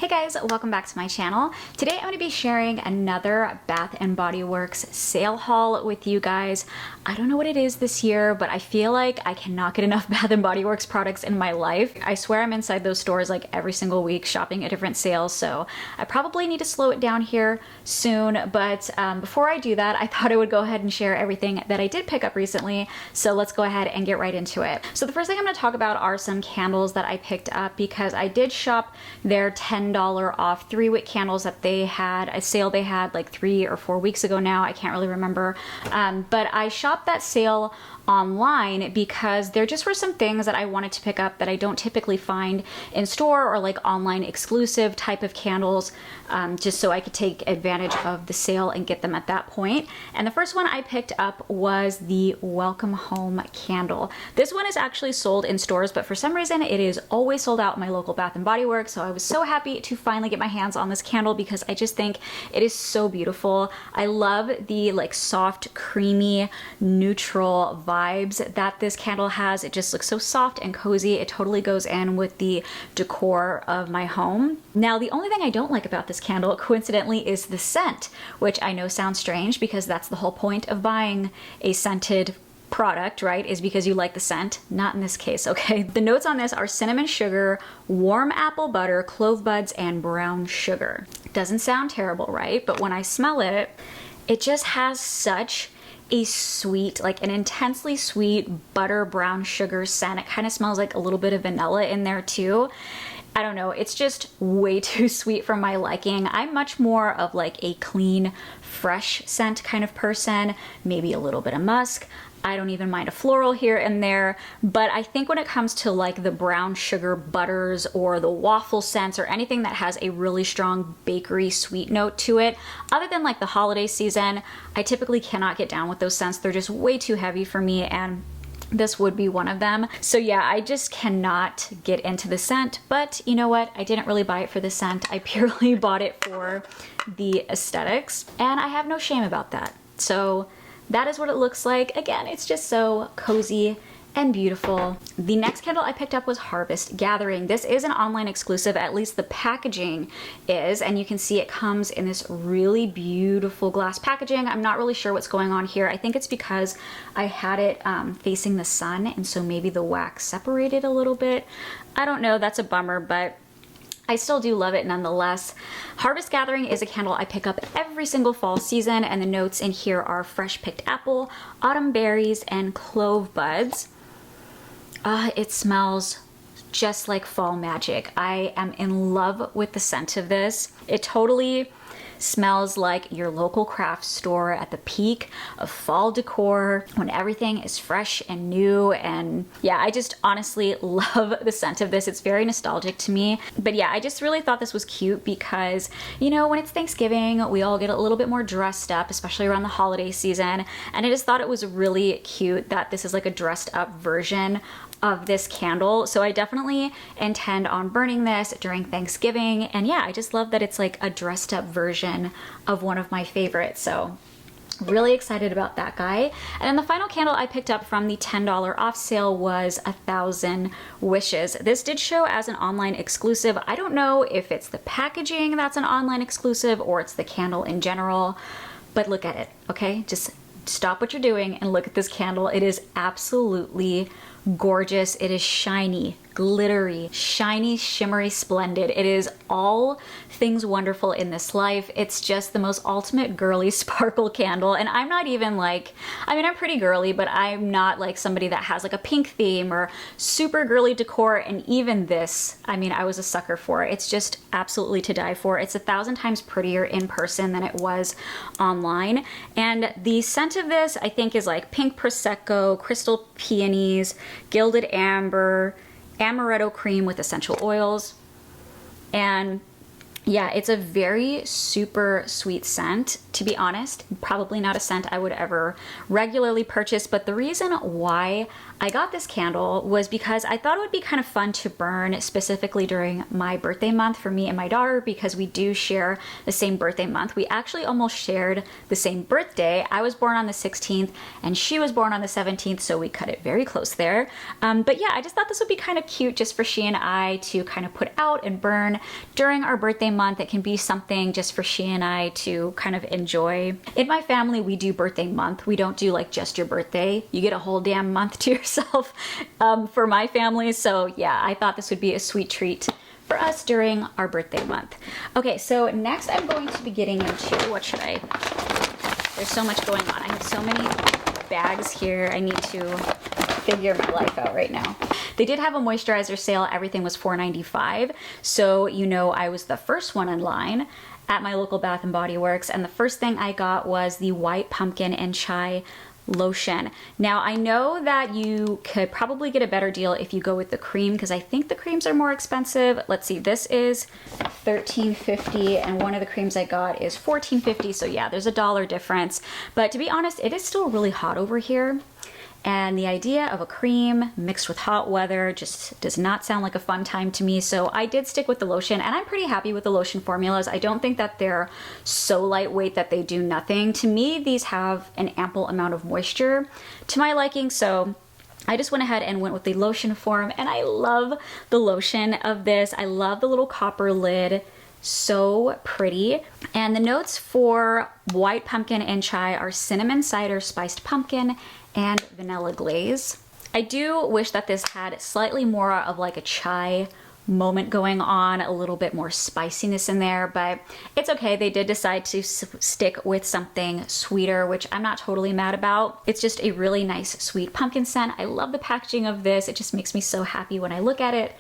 Hey guys, welcome back to my channel. Today I'm going to be sharing another Bath & Body Works sale haul with you guys. I don't know what it is this year, but I feel like I cannot get enough Bath & Body Works products in my life. I swear I'm inside those stores like every single week shopping at different sales, so I probably need to slow it down here soon. But before I do that, I thought I would go ahead and share everything that I did pick up recently. So let's go ahead and get right into it. So the first thing I'm going to talk about are some candles that I picked up because I did shop their $10 off 3-wick candles that they had, a sale they had like 3 or 4 weeks ago now. I can't really remember. But I shopped that sale online because there just were some things that I wanted to pick up that I don't typically find in store or like online exclusive type of candles, just so I could take advantage of the sale and get them at that point. And the first one I picked up was the Welcome Home candle. This one is actually sold in stores, but for some reason it is always sold out in my local Bath & Body Works. So I was so happy to finally get my hands on this candle because I just think it is so beautiful. I love the like soft, creamy, neutral vibes that this candle has. It just looks so soft and cozy. It totally goes in with the decor of my home. Now, the only thing I don't like about this candle, coincidentally, is the scent, which I know sounds strange because that's the whole point of buying a scented product, right, is because you like the scent. Not in this case, okay? The notes on this are cinnamon sugar, warm apple butter, clove buds, and brown sugar. Doesn't sound terrible, right? But when I smell it, it just has such a sweet, like an intensely sweet butter brown sugar scent. It kind of smells like a little bit of vanilla in there too. I don't know, it's just way too sweet for my liking. I'm much more of like a clean, fresh scent kind of person, maybe a little bit of musk. I don't even mind a floral here and there, but I think when it comes to like the brown sugar butters or the waffle scents or anything that has a really strong bakery sweet note to it, other than like the holiday season, I typically cannot get down with those scents. They're just way too heavy for me, and this would be one of them. So yeah, I just cannot get into the scent, but you know what? I didn't really buy it for the scent. I purely bought it for the aesthetics, and I have no shame about that. So that is what it looks like. Again, it's just so cozy and beautiful. The next candle I picked up was Harvest Gathering. This is an online exclusive, at least the packaging is, and you can see it comes in this really beautiful glass packaging. I'm not really sure what's going on here. I think it's because I had it facing the sun, and so maybe the wax separated a little bit. I don't know, that's a bummer, but I still do love it nonetheless. Harvest Gathering is a candle I pick up every single fall season, and the notes in here are fresh picked apple, autumn berries, and clove buds. It smells just like fall magic. I am in love with the scent of this. It totally smells like your local craft store at the peak of fall decor when everything is fresh and new. And yeah, I just honestly love the scent of this. It's very nostalgic to me. But yeah, I just really thought this was cute because, you know, when it's Thanksgiving, we all get a little bit more dressed up, especially around the holiday season. And I just thought it was really cute that this is like a dressed up version of this candle. So I definitely intend on burning this during Thanksgiving. And yeah, I just love that it's like a dressed up version of one of my favorites. So really excited about that guy. And then the final candle I picked up from the $10 off sale was 1,000 Wishes. This did show as an online exclusive. I don't know if it's the packaging that's an online exclusive or it's the candle in general, but look at it, okay? Just stop what you're doing and look at this candle. It is absolutely gorgeous. It is shiny, glittery, shiny, shimmery, splendid. It is all things wonderful in this life. It's just the most ultimate girly sparkle candle. And I'm not even like, I mean, I'm pretty girly, but I'm not like somebody that has like a pink theme or super girly decor. And even this, I mean, I was a sucker for it. It's just absolutely to die for. It's 1,000 times prettier in person than it was online. And the scent of this, I think, is like pink prosecco, crystal peonies, gilded amber, amaretto cream with essential oils. And Yeah, it's a very super sweet scent, to be honest. Probably not a scent I would ever regularly purchase, but the reason why I got this candle was because I thought it would be kind of fun to burn specifically during my birthday month for me and my daughter, because we do share the same birthday month. We actually almost shared the same birthday. I was born on the 16th and she was born on the 17th, so we cut it very close there. But yeah, I just thought this would be kind of cute just for she and I to kind of put out and burn during our birthday month. It can be something just for she and I to kind of enjoy. In my family, we do birthday month. We don't do like just your birthday. You get a whole damn month to yourself for my family. So yeah, I thought this would be a sweet treat for us during our birthday month. Okay, so next I'm going to be getting into, there's so much going on. I have so many bags here. I need to figure my life out right now. They did have a moisturizer sale. Everything was $4.95. So, you know, I was the first one in line at my local Bath and Body Works. And the first thing I got was the white pumpkin and chai lotion. Now, I know that you could probably get a better deal if you go with the cream, because I think the creams are more expensive. Let's see, this is $13.50 and one of the creams I got is $14.50. So yeah, there's a $1 difference. But to be honest, it is still really hot over here. And the idea of a cream mixed with hot weather just does not sound like a fun time to me. So I did stick with the lotion, and I'm pretty happy with the lotion formulas. I don't think that they're so lightweight that they do nothing. To me, these have an ample amount of moisture to my liking. So I just went ahead and went with the lotion form, and I love the lotion of this. I love the little copper lid. So pretty. And the notes for white pumpkin and chai are cinnamon, cider, spiced pumpkin, and vanilla glaze. I do wish that this had slightly more of like a chai moment going on, a little bit more spiciness in there, but it's okay. They did decide to stick with something sweeter, which I'm not totally mad about. It's just a really nice sweet pumpkin scent. I love the packaging of this. It just makes me so happy when I look at it.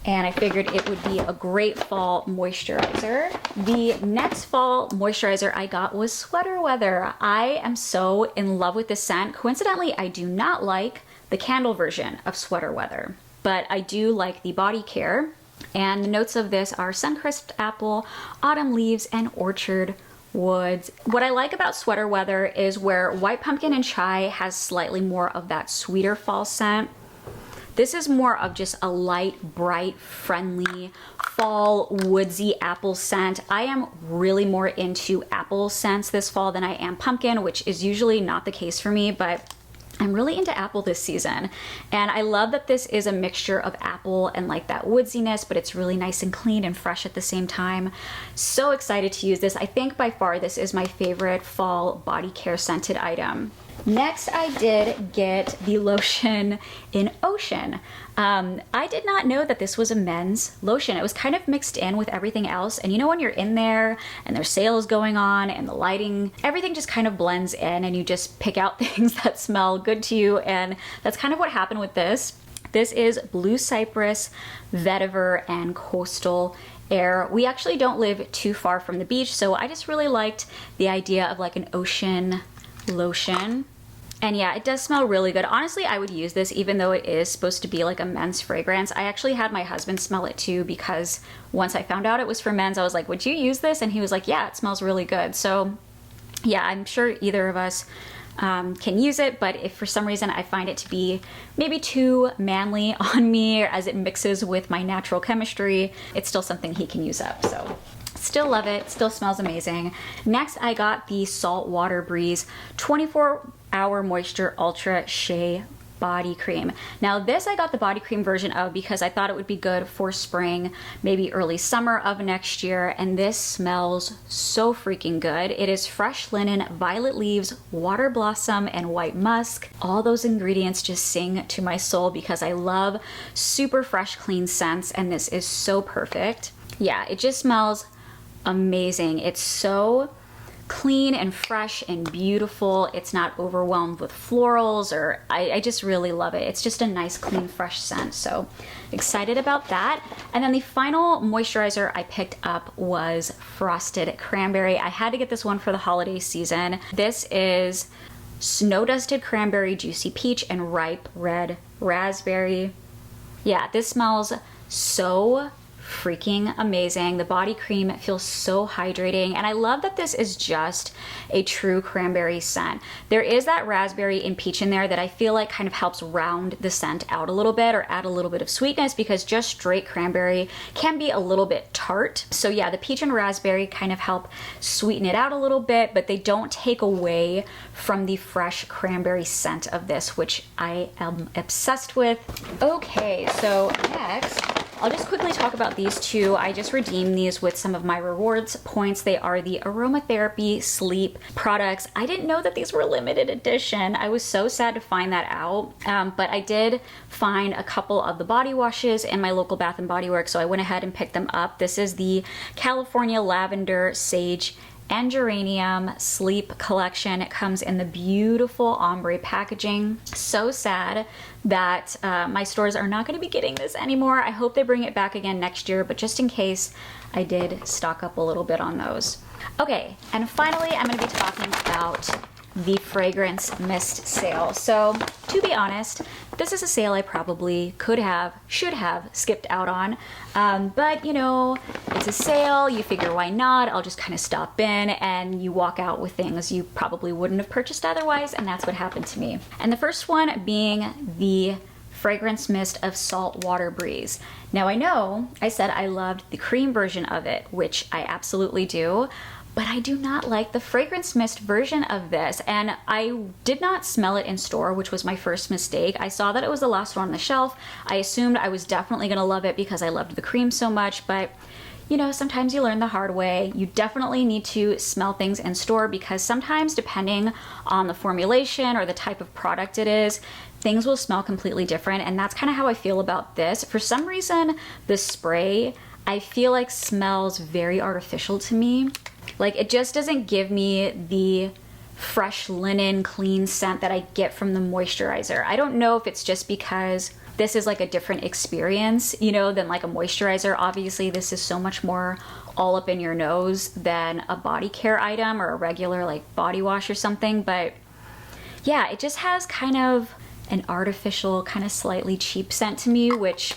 And I figured it would be a great fall moisturizer. The next fall moisturizer I got was Sweater Weather. I am so in love with this scent. Coincidentally, I do not like the candle version of Sweater Weather, but I do like the body care. And the notes of this are sun-crisped apple, autumn leaves, and orchard woods. What I like about Sweater Weather is where white pumpkin and chai has slightly more of that sweeter fall scent. This is more of just a light, bright, friendly, fall, woodsy apple scent. I am really more into apple scents this fall than I am pumpkin, which is usually not the case for me, but I'm really into apple this season. And I love that this is a mixture of apple and like that woodsiness, but it's really nice and clean and fresh at the same time. So excited to use this. I think by far this is my favorite fall body care scented item. Next, I did get the lotion in Ocean. I did not know that this was a men's lotion. It was kind of mixed in with everything else. And you know when you're in there and there's sales going on and the lighting, everything just kind of blends in and you just pick out things that smell good to you. And that's kind of what happened with this. This is Blue Cypress, Vetiver, and Coastal Air. We actually don't live too far from the beach, so I just really liked the idea of like an ocean lotion. And yeah, it does smell really good. Honestly, I would use this even though it is supposed to be like a men's fragrance. I actually had my husband smell it too, because once I found out it was for men's, I was like, would you use this? And he was like, yeah, it smells really good. So yeah, I'm sure either of us can use it, but if for some reason I find it to be maybe too manly on me as it mixes with my natural chemistry, it's still something he can use up. So still love it, still smells amazing. Next, I got the Saltwater Breeze 24-Hour Moisture Ultra Shea Body Cream. Now this I got the body cream version of because I thought it would be good for spring, maybe early summer of next year, and this smells so freaking good. It is fresh linen, violet leaves, water blossom, and white musk. All those ingredients just sing to my soul because I love super fresh, clean scents, and this is so perfect. Yeah, it just smells amazing. It's so clean and fresh and beautiful. It's not overwhelmed with florals, or I just really love it. It's just a nice, clean, fresh scent. So excited about that. And then the final moisturizer I picked up was Frosted Cranberry. I had to get this one for the holiday season. This is Snow Dusted Cranberry, Juicy Peach, and Ripe Red Raspberry. Yeah, this smells so freaking amazing. The body cream feels so hydrating, and I love that this is just a true cranberry scent. There is that raspberry and peach in there that I feel like kind of helps round the scent out a little bit or add a little bit of sweetness, because just straight cranberry can be a little bit tart. So yeah, the peach and raspberry kind of help sweeten it out a little bit, but they don't take away from the fresh cranberry scent of this, which I am obsessed with. Okay, so next, I'll just quickly talk about these two. I just redeemed these with some of my rewards points. They are the aromatherapy sleep products. I didn't know that these were limited edition. I was so sad to find that out, but I did find a couple of the body washes in my local Bath and Body Works, so I went ahead and picked them up. This is the California Lavender Sage and Geranium Sleep Collection. It comes in the beautiful ombre packaging. So sad that my stores are not going to be getting this anymore. I hope they bring it back again next year, but just in case, I did stock up a little bit on those. Okay, and finally, I'm going to be talking about the fragrance mist sale. So to be honest, this is a sale I probably should have skipped out on, but you know, it's a sale, you figure why not, I'll just kind of stop in, and you walk out with things you probably wouldn't have purchased otherwise, and that's what happened to me. And the first one being the fragrance mist of Saltwater Breeze. Now I know I said I loved the cream version of it, which I absolutely do, but I do not like the fragrance mist version of this, and I did not smell it in store, which was my first mistake. I saw that it was the last one on the shelf. I assumed I was definitely gonna love it because I loved the cream so much, but you know, sometimes you learn the hard way. You definitely need to smell things in store, because sometimes, depending on the formulation or the type of product it is, things will smell completely different, and that's kind of how I feel about this. For some reason, the spray, I feel like smells very artificial to me. Like, it just doesn't give me the fresh linen, clean scent that I get from the moisturizer. I don't know if it's just because this is like a different experience, you know, than like a moisturizer. Obviously, this is so much more all up in your nose than a body care item or a regular like body wash or something. But yeah, it just has kind of an artificial, kind of slightly cheap scent to me, which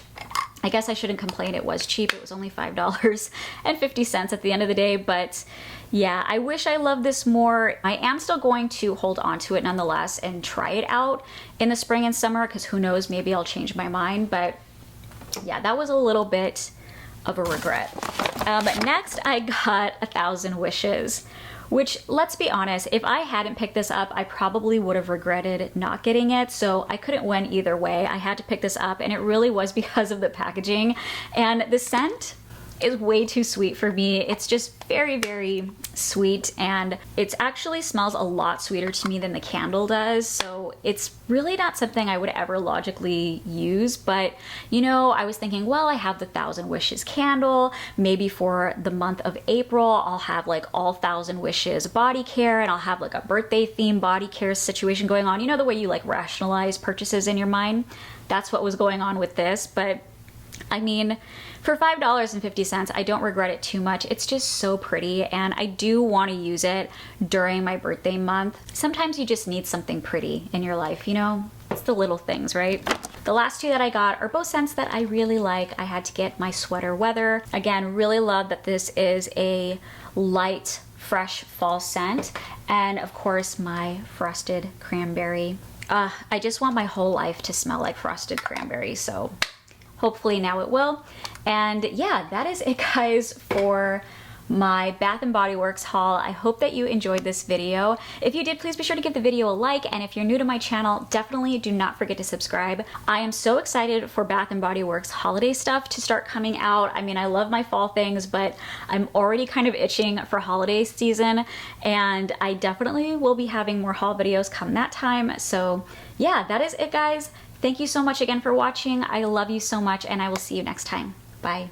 I guess I shouldn't complain. It was cheap. It was only $5.50 at the end of the day. But yeah, I wish I loved this more. I am still going to hold on to it nonetheless and try it out in the spring and summer, because who knows, maybe I'll change my mind. But yeah, that was a little bit of a regret. Next, I got 1,000 Wishes, which, let's be honest, if I hadn't picked this up, I probably would have regretted not getting it. So I couldn't win either way. I had to pick this up, and it really was because of the packaging. And the scent is way too sweet for me. It's just very, very sweet, and it actually smells a lot sweeter to me than the candle does. So it's really not something I would ever logically use. But you know, I was thinking, well, I have the 1,000 Wishes candle. Maybe for the month of April, I'll have like all 1,000 Wishes body care, and I'll have like a birthday themed body care situation going on. You know, the way you like rationalize purchases in your mind? That's what was going on with this. But I mean, for $5.50, I don't regret it too much. It's just so pretty, and I do want to use it during my birthday month. Sometimes you just need something pretty in your life, you know? It's the little things, right? The last two that I got are both scents that I really like. I had to get my Sweater Weather. Again, really love that this is a light, fresh fall scent. And of course, my Frosted Cranberry. I just want my whole life to smell like frosted cranberry, so hopefully now it will. And yeah, that is it, guys, for my Bath and Body Works haul. I hope that you enjoyed this video. If you did, please be sure to give the video a like, and if you're new to my channel, definitely do not forget to subscribe. I am so excited for Bath and Body Works holiday stuff to start coming out. I mean, I love my fall things, but I'm already kind of itching for holiday season, and I definitely will be having more haul videos come that time. So yeah, that is it, guys. Thank you so much again for watching. I love you so much, and I will see you next time. Bye.